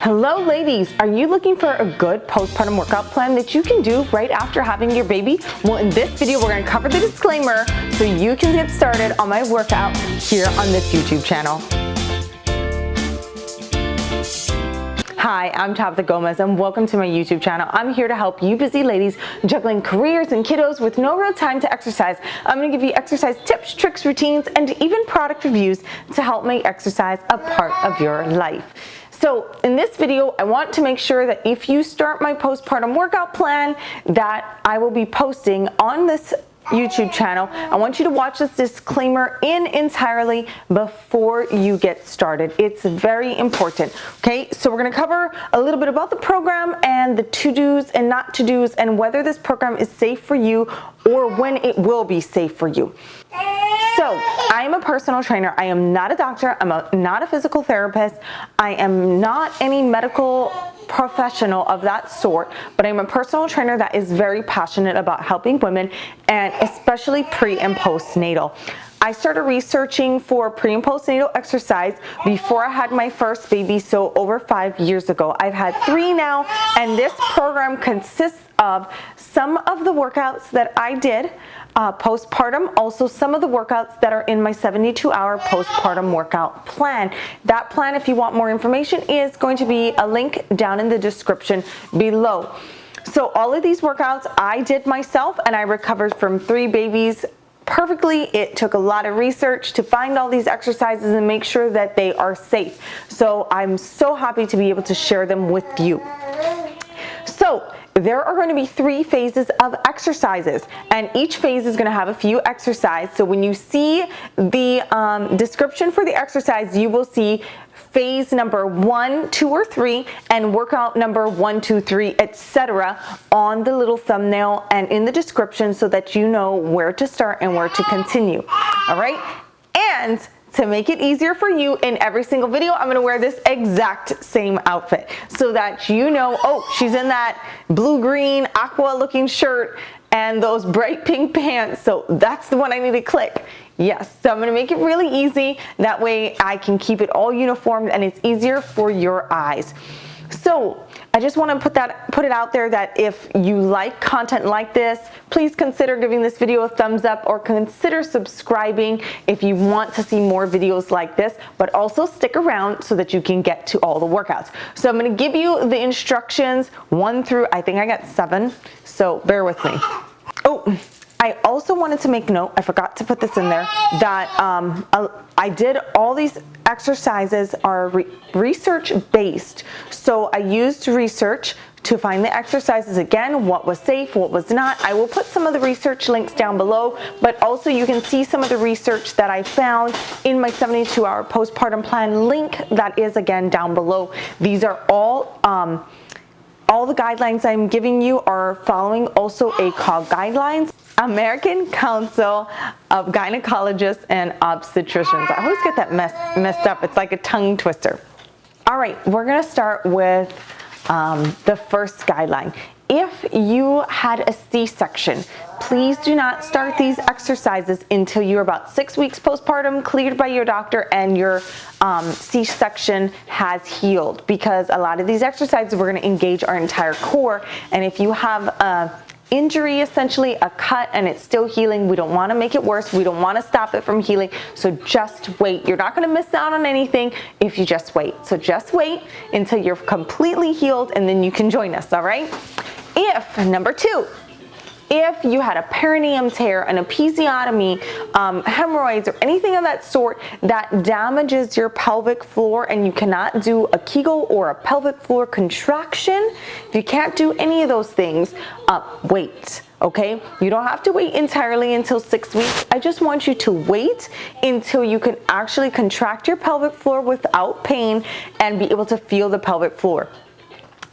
Hello ladies, are you looking for a good postpartum workout plan that you can do right after having your baby? Well, in this video we're going to cover the disclaimer so you can get started on my workout here on this YouTube channel. Hi, I'm Tabitha Gomes and welcome to my YouTube channel. I'm here to help you busy ladies juggling careers and kiddos with no real time to exercise. I'm going to give you exercise tips, tricks, routines, and even product reviews to help make exercise a part of your life. So in this video, I want to make sure that if you start my postpartum workout plan that I will be posting on this YouTube channel, I want you to watch this disclaimer entirely before you get started. It's very important. Okay, so we're going to cover a little bit about the program and the to-dos and not to-dos and whether this program is safe for you or when it will be safe for you. So, I am a personal trainer. I am not a doctor. I'm not a physical therapist. I am not any medical professional of that sort, but I'm a personal trainer that is very passionate about helping women and especially pre and postnatal. I started researching for pre and postnatal exercise before I had my first baby, so over 5 years ago. I've had 3 now, and this program consists of some of the workouts that I did postpartum, also some of the workouts that are in my 72-hour postpartum workout plan. That plan, if you want more information, is going to be a link down in the description below. So all of these workouts I did myself, and I recovered from 3 babies perfectly. It took a lot of research to find all these exercises and make sure that they are safe. So I'm so happy to be able to share them with you. So there are going to be 3 phases of exercises, and each phase is going to have a few exercises. So when you see the description for the exercise, you will see phase number 1, 2, or 3 and workout number 1, 2, 3, etc. on the little thumbnail and in the description so that you know where to start and where to continue. All right? And to make it easier for you, in every single video, I'm going to wear this exact same outfit so that you know, oh, she's in that blue-green aqua-looking shirt and those bright pink pants, so that's the one I need to click. Yes, so I'm going to make it really easy. That way I can keep it all uniformed and it's easier for your eyes. So I just want to put it out there that if you like content like this, please consider giving this video a thumbs up or consider subscribing if you want to see more videos like this, but also stick around so that you can get to all the workouts. So I'm going to give you the instructions 1 through, I think I got 7, so bear with me. Oh, I also wanted to make note, I forgot to put this in there, that I did all these exercises are research based. So I used research to find the exercises again, what was safe, what was not. I will put some of the research links down below, but also you can see some of the research that I found in my 72-hour postpartum plan link that is again down below. These are all the guidelines I'm giving you are following also ACOG guidelines, American Council of Gynecologists and Obstetricians. I always get that messed up. It's like a tongue twister. All right, we're going to start with the first guideline. If you had a C-section, please do not start these exercises until you're about 6 weeks postpartum, cleared by your doctor, and your C-section has healed. Because a lot of these exercises, we're going to engage our entire core. And if you have a injury, essentially a cut, and it's still healing, we don't want to make it worse. We don't want to stop it from healing. So just wait. You're not going to miss out on anything if you just wait. So just wait until you're completely healed, and then you can join us. All right? If, number 2, if you had a perineum tear, an episiotomy, hemorrhoids, or anything of that sort that damages your pelvic floor and you cannot do a Kegel or a pelvic floor contraction, if you can't do any of those things, wait. Okay, you don't have to wait entirely until 6 weeks. I just want you to wait until you can actually contract your pelvic floor without pain and be able to feel the pelvic floor.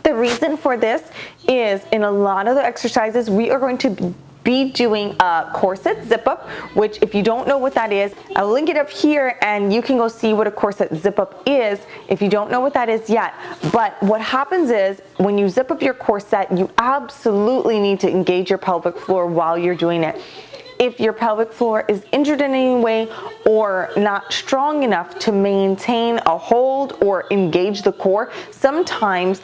The reason for this is in a lot of the exercises, we are going to be doing a corset zip up, which if you don't know what that is, I'll link it up here and you can go see what a corset zip up is if you don't know what that is yet. But what happens is when you zip up your corset, you absolutely need to engage your pelvic floor while you're doing it. If your pelvic floor is injured in any way or not strong enough to maintain a hold or engage the core, sometimes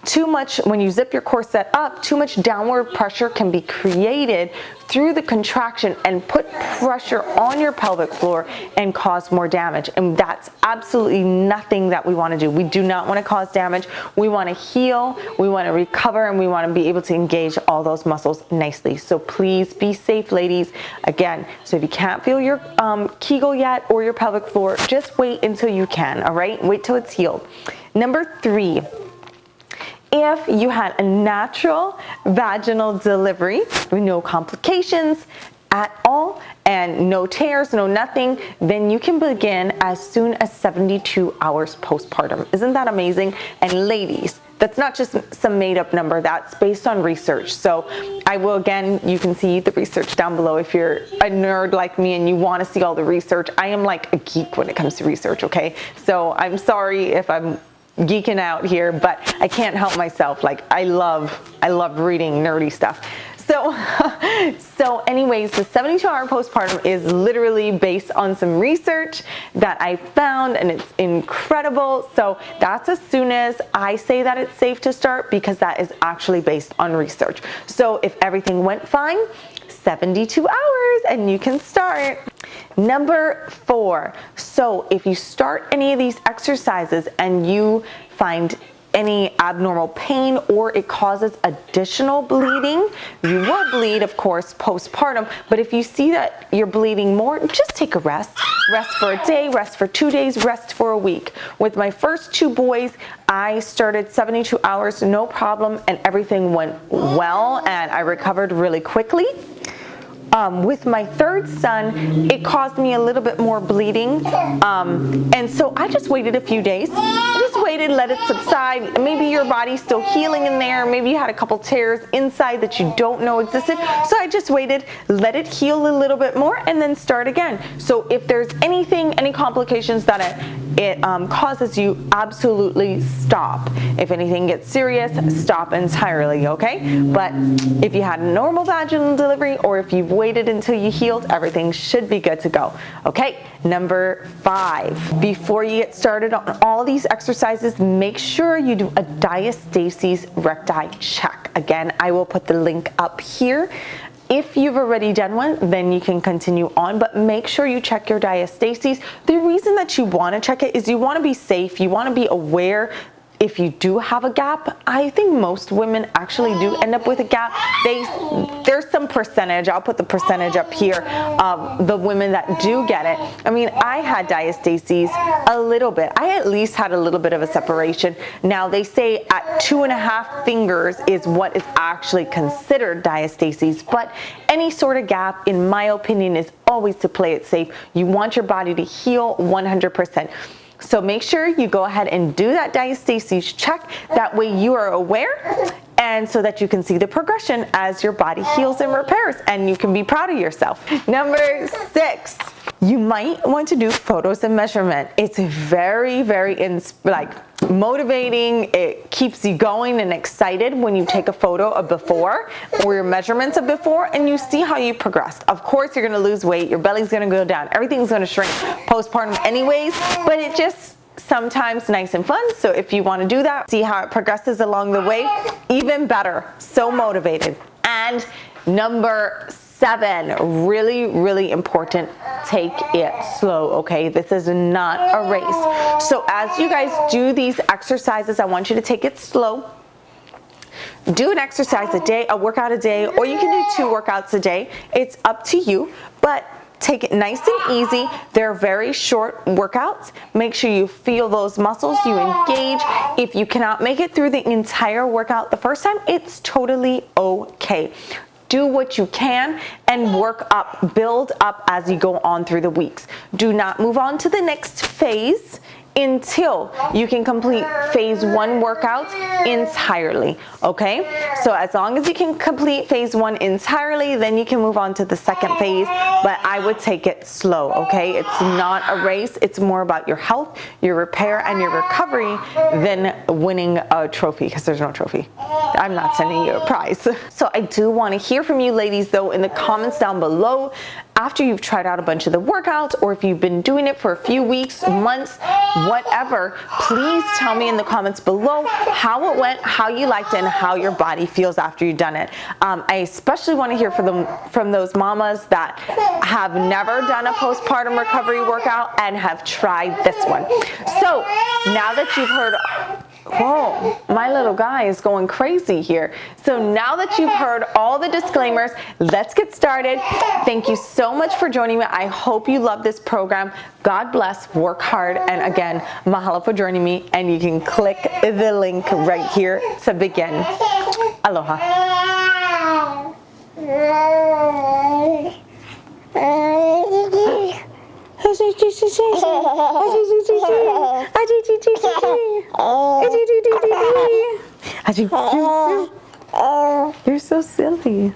too much, when you zip your corset up, too much downward pressure can be created through the contraction and put pressure on your pelvic floor and cause more damage. And that's absolutely nothing that we want to do. We do not want to cause damage. We want to heal, we want to recover, and we want to be able to engage all those muscles nicely. So please be safe, ladies. Again, so if you can't feel your Kegel yet or your pelvic floor, just wait until you can, all right? Wait till it's healed. Number 3. If you had a natural vaginal delivery with no complications at all and no tears, no nothing, then you can begin as soon as 72 hours postpartum. Isn't that amazing? And ladies, that's not just some made-up number, that's based on research. So I will, again, you can see the research down below if you're a nerd like me and you want to see all the research. I am like a geek when it comes to research, okay? So I'm sorry if I'm geeking out here, but I can't help myself. Like I love reading nerdy stuff. So anyways, the 72-hour postpartum is literally based on some research that I found, and it's incredible. So that's as soon as I say that it's safe to start, because that is actually based on research. So if everything went fine, 72 hours and you can start. Number 4, so if you start any of these exercises and you find any abnormal pain or it causes additional bleeding, you will bleed, of course, postpartum. But if you see that you're bleeding more, just take a rest. Rest for a day, rest for 2 days, rest for a week. With my first 2 boys, I started 72 hours, no problem, and everything went well, and I recovered really quickly. With my third son, it caused me a little bit more bleeding, and so I just waited a few days. Just waited, let it subside. Maybe your body's still healing in there. Maybe you had a couple tears inside that you don't know existed. So I just waited, let it heal a little bit more, and then start again. So if there's anything, any complications that it causes you, absolutely stop. If anything gets serious, stop entirely, okay? But if you had a normal vaginal delivery or if you've waited until you healed, everything should be good to go. Okay, number 5. Before you get started on all these exercises, make sure you do a diastasis recti check. Again, I will put the link up here. If you've already done one, then you can continue on, but make sure you check your diastasis. The reason that you want to check it is you want to be safe. You want to be aware if you do have a gap. I think most women actually do end up with a gap. There's some percentage, I'll put the percentage up here, of the women that do get it. I mean, I had diastasis a little bit. I at least had a little bit of a separation. Now they say at 2.5 fingers is what is actually considered diastasis, but any sort of gap, in my opinion, is always to play it safe. You want your body to heal 100%. So make sure you go ahead and do that diastasis check. That way you are aware, and so that you can see the progression as your body heals and repairs, and you can be proud of yourself. Number 6, you might want to do photos and measurement. It's very, very motivating. It keeps you going and excited when you take a photo of before or your measurements of before and you see how you progressed. Of course, you're going to lose weight, your belly's going to go down, everything's going to shrink postpartum anyways, but it just sometimes nice and fun. So if you want to do that, see how it progresses along the way, even better. So motivated. And number 7, really, really important, take it slow, okay? This is not a race. So as you guys do these exercises, I want you to take it slow. Do an exercise a day, a workout a day, or you can do 2 workouts a day. It's up to you, but take it nice and easy. They're very short workouts. Make sure you feel those muscles, you engage. If you cannot make it through the entire workout the first time, it's totally okay. Do what you can and work up, build up as you go on through the weeks. Do not move on to the next phase until you can complete phase 1 workouts entirely, okay? So as long as you can complete phase 1 entirely, then you can move on to the second phase, but I would take it slow, okay? It's not a race. It's more about your health, your repair, and your recovery than winning a trophy, because there's no trophy. I'm not sending you a prize. So I do want to hear from you ladies though in the comments down below, after you've tried out a bunch of the workouts, or if you've been doing it for a few weeks, months, whatever, please tell me in the comments below how it went, how you liked it, and how your body feels after you've done it. I especially want to hear from those mamas that have never done a postpartum recovery workout and have tried this one. So now that you've heard, whoa, my little guy is going crazy here. So now that you've heard all the disclaimers, let's get started. Thank you so much for joining me. I hope you love this program. God bless, work hard, and again, mahalo for joining me, and you can click the link right here to begin. Aloha. You're so silly.